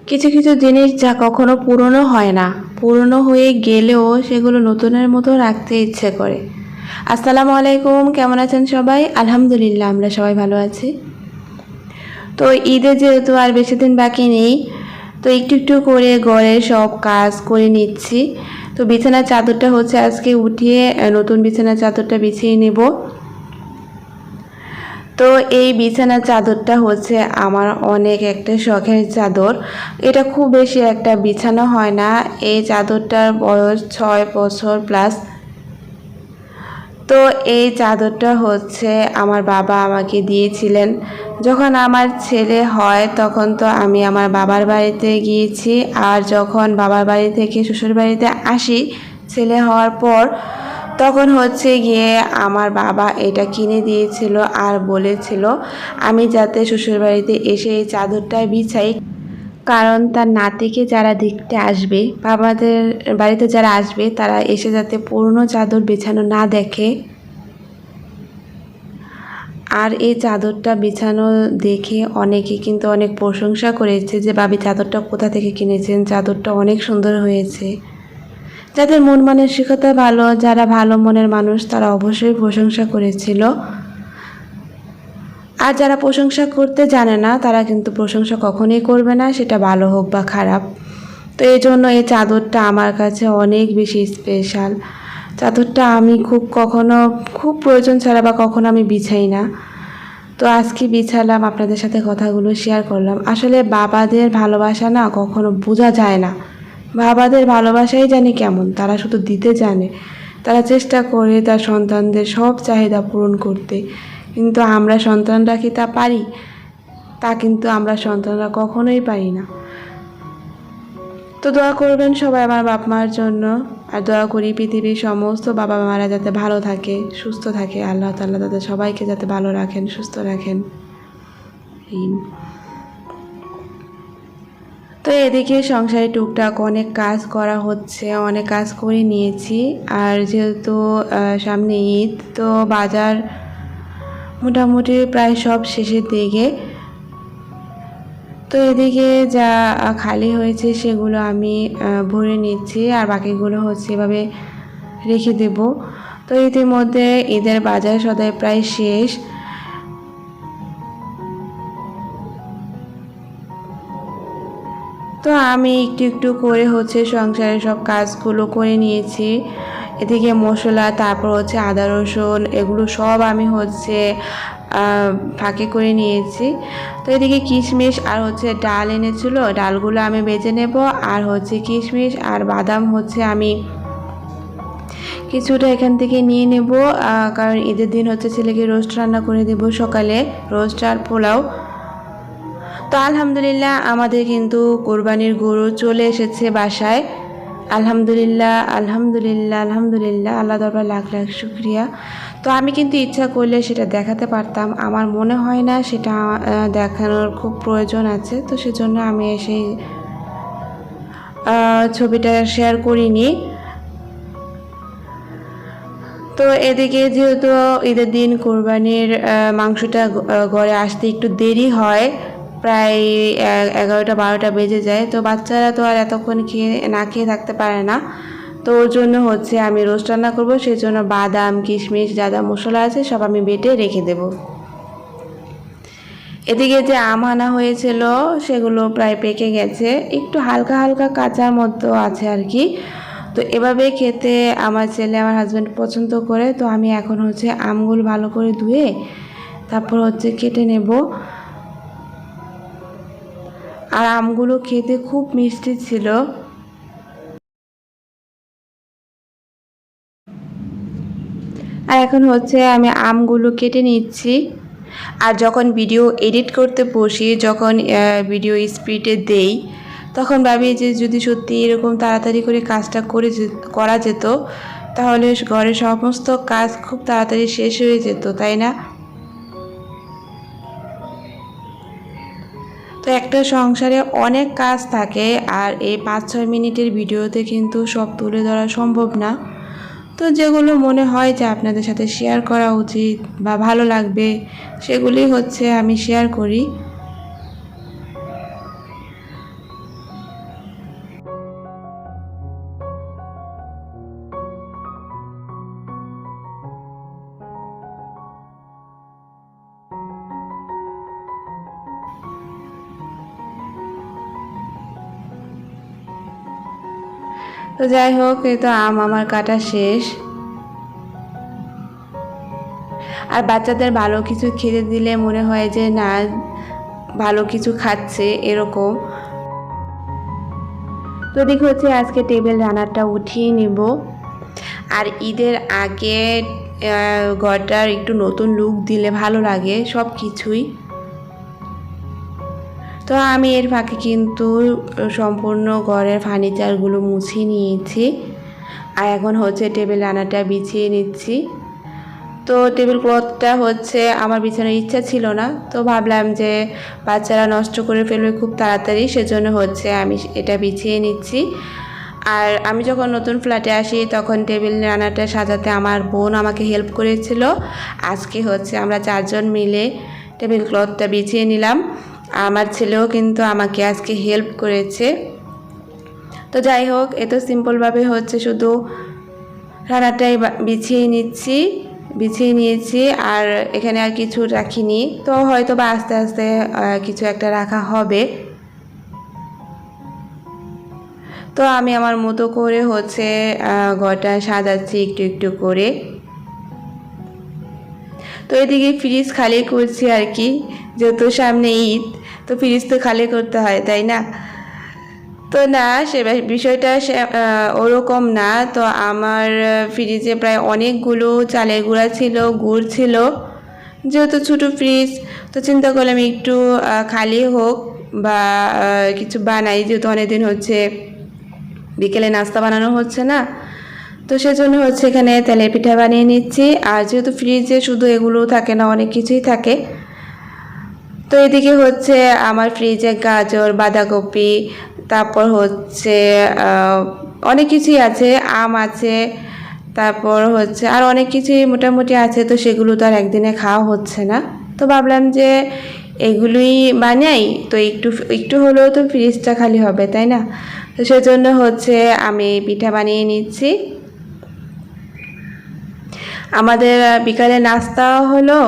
কিছু কিছু জিনিস যা কখনো পুরনো হয় না, পুরনো হয়ে গেলেও সেগুলো নতুনের মতো রাখতে ইচ্ছে করে। আসসালামু আলাইকুম, কেমন আছেন সবাই? আলহামদুলিল্লাহ, আমরা সবাই ভালো আছি। তো ঈদে যেহেতু আর বেশি দিন বাকি নেই, তো একটু একটু করে ঘরের সব কাজ করে নিচ্ছি। তো বিছানার চাদরটা হচ্ছে আজকে উঠিয়ে নতুন বিছানার চাদরটা বিছিয়ে নেব। তো এই বিছানার চাদরটা হচ্ছে আমার অনেক একটা শখের চাদর। এটা খুব বেশি একটা বিছানো হয় না। এই চাদরটার বয়স 6 বছর প্লাস। তো এই চাদরটা হচ্ছে আমার বাবা আমাকে দিয়েছিলেন। যখন আমার ছেলে হয় তখন তো আমি আমার বাবার বাড়িতে গিয়েছি, আর যখন বাবার বাড়ি থেকে শ্বশুর বাড়িতে আসি ছেলে হওয়ার পর, তখন হচ্ছে গিয়ে আমার বাবা এটা কিনে দিয়েছিল আর বলেছিল আমি যাতে শ্বশুরবাড়িতে এসে এই চাদরটা বিছাই, কারণ তার নাতিকে যারা দেখতে আসবে, বাবাদের বাড়িতে যারা আসবে তারা এসে যাতে পুরনো চাদর বিছানো না দেখে। আর এই চাদরটা বিছানো দেখে অনেকে কিন্তু অনেক প্রশংসা করেছে যে ভাবি চাদরটা কোথা থেকে কিনেছেন, চাদরটা অনেক সুন্দর হয়েছে। যাদের মন মানসিকতা ভালো, যারা ভালো মনের মানুষ, তারা অবশ্যই প্রশংসা করেছিল। আর যারা প্রশংসা করতে জানে না তারা কিন্তু প্রশংসা কখনোই করবে না, সেটা ভালো হোক বা খারাপ। তো এই জন্য এই চাদরটা আমার কাছে অনেক বেশি স্পেশাল। চাদরটা আমি খুব প্রয়োজন ছাড়া বা কখনো আমি বিছাই না। তো আজকে বিছালাম, আপনাদের সাথে কথাগুলো শেয়ার করলাম। আসলে বাবাদের ভালোবাসা না কখনো বোঝা যায় না। বাবাদের ভালোবাসাই জানি কেমন, তারা শুধু দিতে জানে। তারা চেষ্টা করে তার সন্তানদের সব চাহিদা পূরণ করতে, কিন্তু আমরা সন্তানরা কি তা পারি? তা কিন্তু আমরা সন্তানরা কখনোই পারি না। তো দোয়া করবেন সবাই আমার বাপ মার জন্য, আর দোয়া করি পৃথিবীর সমস্ত বাবা মারা যাতে ভালো থাকে, সুস্থ থাকে। আল্লাহ তাআলা তাদের সবাইকে যাতে ভালো রাখেন, সুস্থ রাখেন। তো এদিকে সংসারে টুকটাক অনেক কাজ করা হচ্ছে, অনেক কাজ করে নিয়েছি। আর যেহেতু সামনে ঈদ, তো বাজার মোটামুটি প্রায় সব শেষের দিকে। তো এদিকে যা খালি হয়েছে সেগুলো আমি ভরে নিচ্ছি, আর বাকিগুলো হচ্ছে এভাবে রেখে দেব। তো ইতিমধ্যে ঈদের বাজার সদাই প্রায় শেষ। তো আমি একটু একটু করে হচ্ছে সংসারের সব কাজগুলো করে নিয়েছি। এদিকে মশলা, তারপর হচ্ছে আদা রসুন, এগুলো সব আমি হচ্ছে ফাঁকে করে নিয়েছি। তো এদিকে কিশমিশ আর হচ্ছে ডাল এনেছিল, ডালগুলো আমি বেজে নেব। আর হচ্ছে কিশমিশ আর বাদাম হচ্ছে আমি কিছুটা এখান থেকে নিয়ে নেব, কারণ ঈদের দিন হচ্ছে ছেলেকে রোস্ট রান্না করে দেব সকালে, রোস্ট আর পোলাও। তো আলহামদুলিল্লাহ আমাদের কিন্তু কোরবানির গরু চলে এসেছে বাসায়। আলহামদুলিল্লাহ, আলহামদুলিল্লাহ, আলহামদুলিল্লাহ, আল্লাহ দরবার লাখ লাখ শুক্রিয়া। তো আমি কিন্তু ইচ্ছা করলে সেটা দেখাতে পারতাম, আমার মনে হয় না সেটা দেখানোর খুব প্রয়োজন আছে, তো সেজন্য আমি সেই ছবিটা শেয়ার করিনি। তো এদিকে যেহেতু ঈদের দিন কোরবানির মাংসটা ঘরে আসতে একটু দেরি হয়, প্রায় 11টা 12টা বেজে যায়। তো বাচ্চারা তো আর এতক্ষণ না খেয়ে থাকতে পারে না। তো ওর জন্য হচ্ছে আমি রোস্ট রান্না করবো, সেই জন্য বাদাম কিশমিশ যা যা মশলা আছে সব আমি বেটে রেখে দেব। এদিকে যে আম আনা হয়েছিল সেগুলো প্রায় পেকে গেছে, একটু হালকা হালকা কাঁচার মতো আছে আর কি। তো এভাবে খেতে আমার ছেলে, আমার হাজব্যান্ড পছন্দ করে। তো আমি এখন হচ্ছে আমগুলো ভালো করে ধুয়ে তারপর হচ্ছে কেটে নেব। আর আমগুলো খেতে খুব মিষ্টি ছিল। আর এখন হচ্ছে আমি আমগুলো কেটে নিচ্ছি। আর যখন ভিডিও এডিট করতে বসি, যখন ভিডিও স্পিডে দেই, তখন ভাবি যে যদি সত্যি এরকম তাড়াতাড়ি করে কাজটা করা যেত, তাহলে ঘরের সমস্ত কাজ খুব তাড়াতাড়ি শেষ হয়ে যেত, তাই না? তো একটা সংসারে অনেক কাজ থাকে, আর এই 5-6 মিনিটের ভিডিওতে কিন্তু সব তুলে ধরা সম্ভব না। তো যেগুলো মনে হয় যে আপনাদের সাথে শেয়ার করা উচিত বা ভালো লাগবে, সেগুলি হচ্ছে আমি শেয়ার করি। তো যাই হোক, এই তো আম আমার কাটা শেষ। আর বাচ্চাদের ভালো কিছু খেতে দিলে মনে হয় যে না, ভালো কিছু খাচ্ছে এরকম। তো এদিকে হচ্ছে আজকে টেবিল রান্নাটা উঠিয়ে নিব। আর ঈদের আগে ঘরটার একটু নতুন লুক দিলে ভালো লাগে সব কিছুই। তো আমি এর ফাঁকে কিন্তু সম্পূর্ণ ঘরের ফার্নিচারগুলো মুছিয়ে নিয়েছি। আর এখন হচ্ছে টেবিল রান্নাটা বিছিয়ে নিচ্ছি। তো টেবিল ক্লথটা হচ্ছে আমার বিছানার ইচ্ছা ছিল না, তো ভাবলাম যে বাচ্চারা নষ্ট করে ফেলবে খুব তাড়াতাড়ি, সেজন্য হচ্ছে আমি এটা বিছিয়ে নিচ্ছি। আর আমি যখন নতুন ফ্ল্যাটে আসি তখন টেবিল রান্নাটা সাজাতে আমার বোন আমাকে হেল্প করেছিল। আজকে হচ্ছে আমরা 4 জন মিলে টেবিল ক্লথটা বিছিয়ে নিলাম। আমার ছেলেও কিন্তু আমাকে আজকে হেল্প করেছে। তো যাই হোক, এত সিম্পলভাবে হচ্ছে শুধু রান্নাটাই বিছিয়ে নিয়েছি। আর এখানে আর কিছু রাখিনি, তো হয়তো বা আস্তে আস্তে কিছু একটা রাখা হবে। তো আমি আমার মতো করে হচ্ছে ঘরটা সাজাচ্ছি একটু একটু করে। তো এদিকে ফ্রিজ খালি করছি আর কি, যেহেতু সামনে ঈদ, তো ফ্রিজ তো খালি করতে হয়, তাই না? তো না, সে বিষয়টা ওরকম না। তো আমার ফ্রিজে প্রায় অনেকগুলো চালের গুঁড়া ছিল, গুড় ছিল, যেহেতু ছোটো ফ্রিজ, তো চিন্তা করলাম একটু খালি হোক বা কিছু বানাই, যেহেতু অনেকদিন হচ্ছে বিকেলে নাস্তা বানানো হচ্ছে না। তো সেজন্য হচ্ছে এখানে তেলের পিঠা বানিয়ে নিচ্ছি। আর যেহেতু ফ্রিজে শুধু এগুলো থাকে না, অনেক কিছুই থাকে। তো এদিকে হচ্ছে আমার ফ্রিজে গাজর, বাঁধাকপি, তারপর হচ্ছে অনেক কিছুই আছে, আম আছে, তারপর হচ্ছে আর অনেক কিছুই মোটামুটি আছে। তো সেগুলো তো আর একদিনে খাওয়া হচ্ছে না, তো ভাবলাম যে এগুলোই বানাই, তো একটু একটু হলেও তো ফ্রিজটা খালি হবে, তাই না? তো সেজন্য হচ্ছে আমি পিঠা বানিয়ে নিচ্ছি। আমাদের বিকালে নাস্তাও হলো,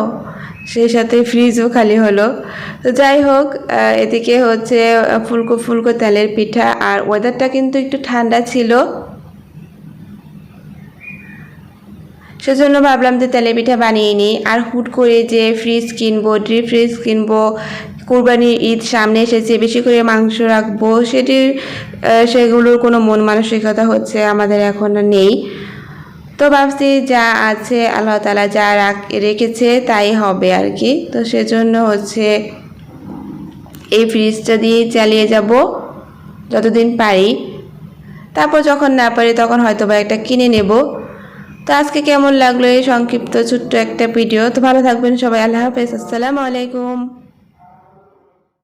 সেই সাথে ফ্রিজও খালি হলো। তো যাই হোক, এদিকে হচ্ছে ফুলকো ফুলকো তেলের পিঠা। আর ওয়েদারটা কিন্তু একটু ঠান্ডা ছিল, সেজন্য ভাবলাম যে তেলের পিঠা বানিয়ে নিই। আর হুট করে যে ফ্রিজ কিনবো, ডিপ ফ্রিজ কিনবো, কুরবানির ঈদ সামনে এসেছে, বেশি করে মাংস রাখবো, সেগুলোর কোনো মন মানসিকতা হচ্ছে আমাদের এখন নেই। তো ভাবছি যা আছে আল্লাহ তাআলা যা রেখেছে তাই হবে আর কি। তো সেজন্য হচ্ছে এই ফ্রিজটা দিয়ে চালিয়ে যাব যতদিন পারি, তারপর যখন না পারি তখন হয়তো বা একটা কিনে নেব। তো আজকে কেমন লাগলো এই সংক্ষিপ্ত ছোট্ট একটা ভিডিও? তো ভালো থাকবেন সবাই, আল্লাহ হাফেজ, আসসালামু আলাইকুম।